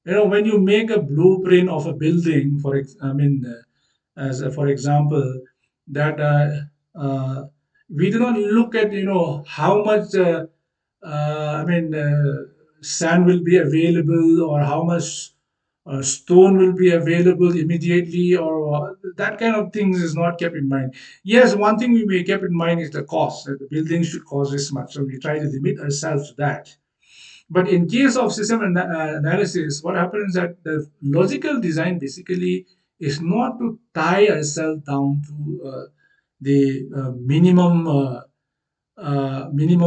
When you make a blueprint of a building, for example, that we do not look at how much sand will be available, or how much stone will be available immediately, or that kind of things is not kept in mind. Yes, one thing we may keep in mind is the cost, that the building should cost this much, so we try to limit ourselves to that. But in case of system analysis, what happens is that the logical design basically is not to tie ourselves down to the minimum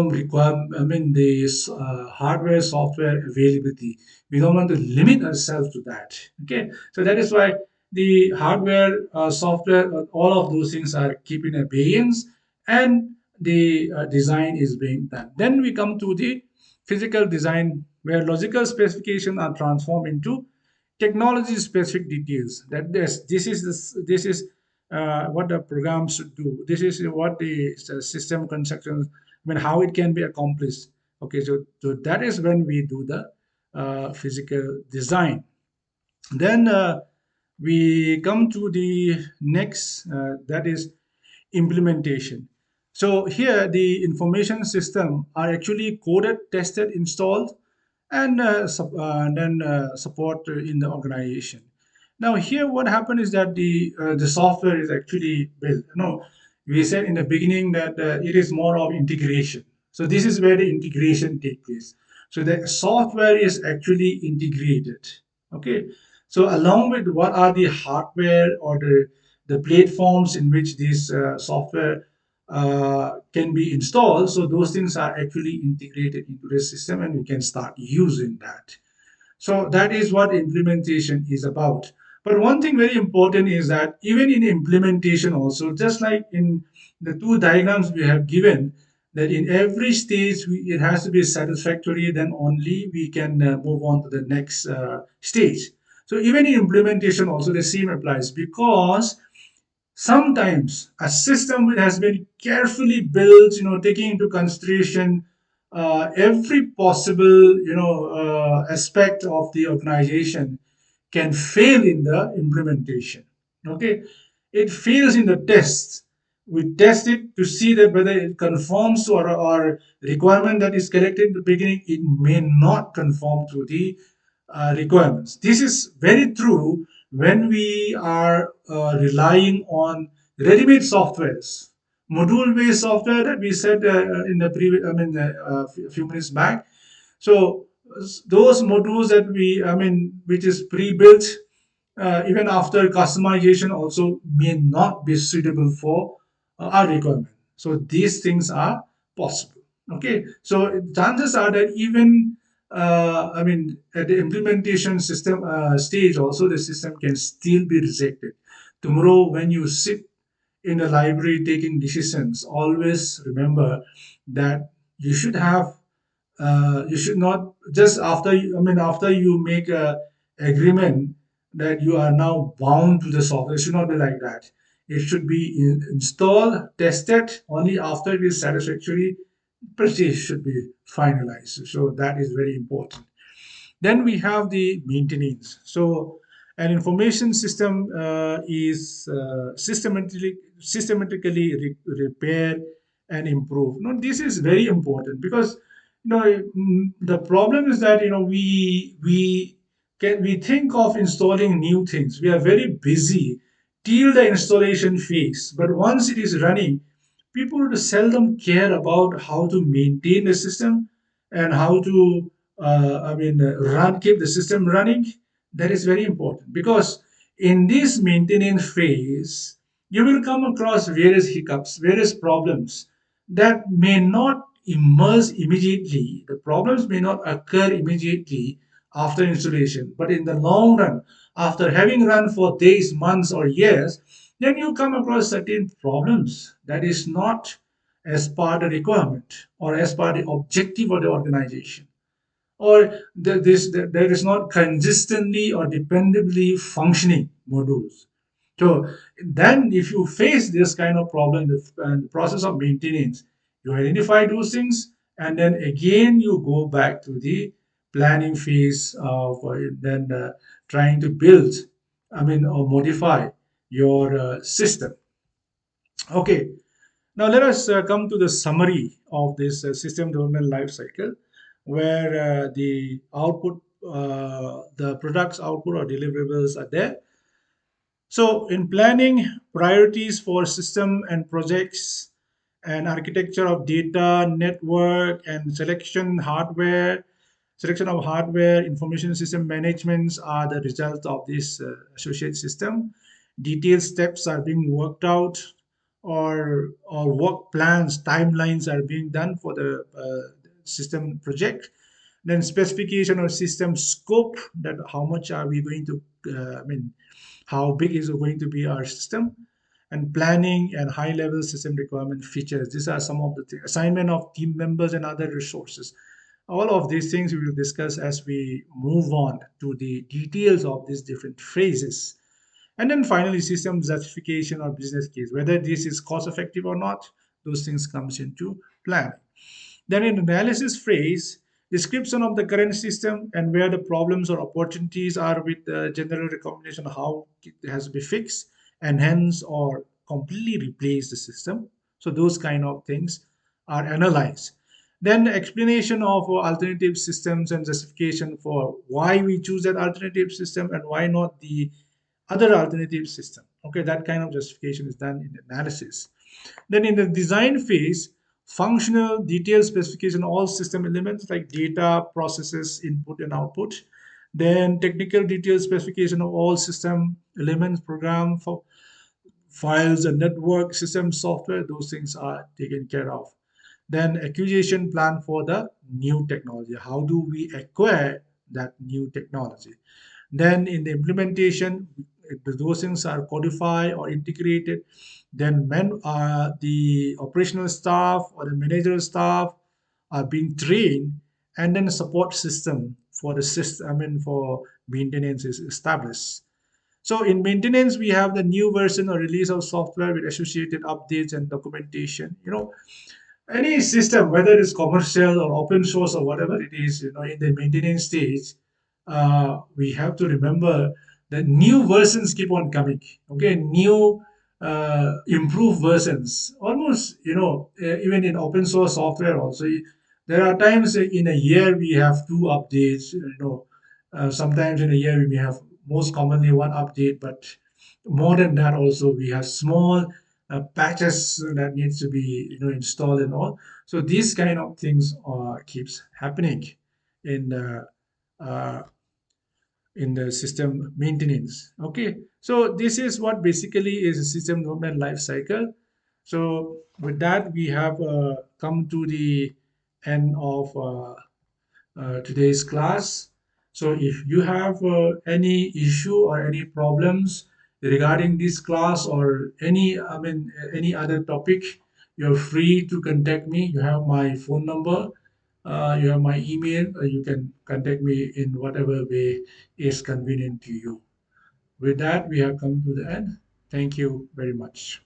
requirement. I mean, the hardware software availability. We don't want to limit ourselves to that. Okay, so that is why the hardware, software, all of those things are keeping abeyance, and the design is being done. Then we come to the physical design, where logical specifications are transformed into technology specific details. That this is what the program should do. This is what the system construction, I mean, how it can be accomplished. Okay, so that is when we do the physical design. Then we come to the next, that is implementation. So here the information system are actually coded, tested, installed, and then support in the organization. Now here what happened is that the software is actually built. We said in the beginning that it is more of integration. So this is where the integration takes place. So the software is actually integrated. Okay. So along with what are the hardware or the platforms in which this software can be installed. So those things are actually integrated into the system, and we can start using that. So that is what implementation is about. But one thing very important is that even in implementation also, just like in the two diagrams we have given, that in every stage it has to be satisfactory, then only we can move on to the next stage. So even in implementation also the same applies, because sometimes a system which has been carefully built, taking into consideration every possible, aspect of the organization, can fail in the implementation. Okay, it fails in the tests. We test it to see that whether it conforms to our requirement that is collected in the beginning. It may not conform to the requirements. This is very true when we are relying on ready-made softwares, module-based software that we said in the previous, I mean, a few minutes back. So those modules that which is pre-built, even after customization, also may not be suitable for our requirement. So these things are possible. Okay, so chances are that even at the implementation system stage, also the system can still be rejected. Tomorrow, when you sit in the library taking decisions, always remember that you should have you should not just after after you make a agreement that you are now bound to the software. It should not be like that. It should be installed, tested. Only after it is satisfactory, purchase should be finalized. So that is very important. Then we have the maintenance. So an information system is systematically repaired and improved. Now this is very important, because the problem is that we think of installing new things. We are very busy till the installation phase, but once it is running, people seldom care about how to maintain the system and how to keep the system running. That is very important, because in this maintenance phase you will come across various hiccups, various problems that may not emerge immediately. The problems may not occur immediately after installation, but in the long run, after having run for days, months, or years, then you come across certain problems that is not as per the requirement or as per the objective of the organization, or there is not consistently or dependably functioning modules. So then if you face this kind of problem in the process of maintenance, you identify those things, and then again you go back to the planning phase of then trying to build, or modify your system. Okay, now let us come to the summary of this system development life cycle, where the output the products output or deliverables are there. So, in planning, priorities for system and projects, and architecture of data, network, and selection of hardware, information system managements are the result of this associate system. Detailed steps are being worked out, or work plans, timelines are being done for the system project. Then specification of system scope, that how much are we going to, how big is going to be our system, and planning and high level system requirement features. These are some of the things. Assignment of team members and other resources. All of these things we will discuss as we move on to the details of these different phases. And then finally, system justification or business case, whether this is cost effective or not, those things comes into plan. Then in analysis phase, description of the current system and where the problems or opportunities are with the general recommendation how it has to be fixed, enhance or completely replace the system. So those kind of things are analyzed. Then the explanation of alternative systems and justification for why we choose that alternative system and why not the other alternative system. Okay, that kind of justification is done in the analysis. Then in the design phase, functional detailed specification of all system elements like data, processes, input and output. Then technical detailed specification of all system elements, program for files and network system software, those things are taken care of. Then acquisition plan for the new technology. How do we acquire that new technology? Then in the implementation, those things are codified or integrated. Then when the operational staff or the managerial staff are being trained, and then a support system for the system, for maintenance is established. So in maintenance, we have the new version or release of software with associated updates and documentation. Any system, whether it's commercial or open source or whatever it is, in the maintenance stage, we have to remember that new versions keep on coming. Okay, new improved versions. Almost, even in open source software also, there are times in a year we have two updates. Sometimes in a year we may have most commonly one update, but more than that also we have small patches that needs to be installed and all. So these kind of things keeps happening in the uh, system maintenance. Okay, so this is what basically is a system development life cycle. So with that, we have come to the end of today's class. So if you have any issue or any problems regarding this class or any other topic, you're free to contact me. You have my phone number, you have my email. You can contact me in whatever way is convenient to you. With that, we have come to the end. Thank you very much.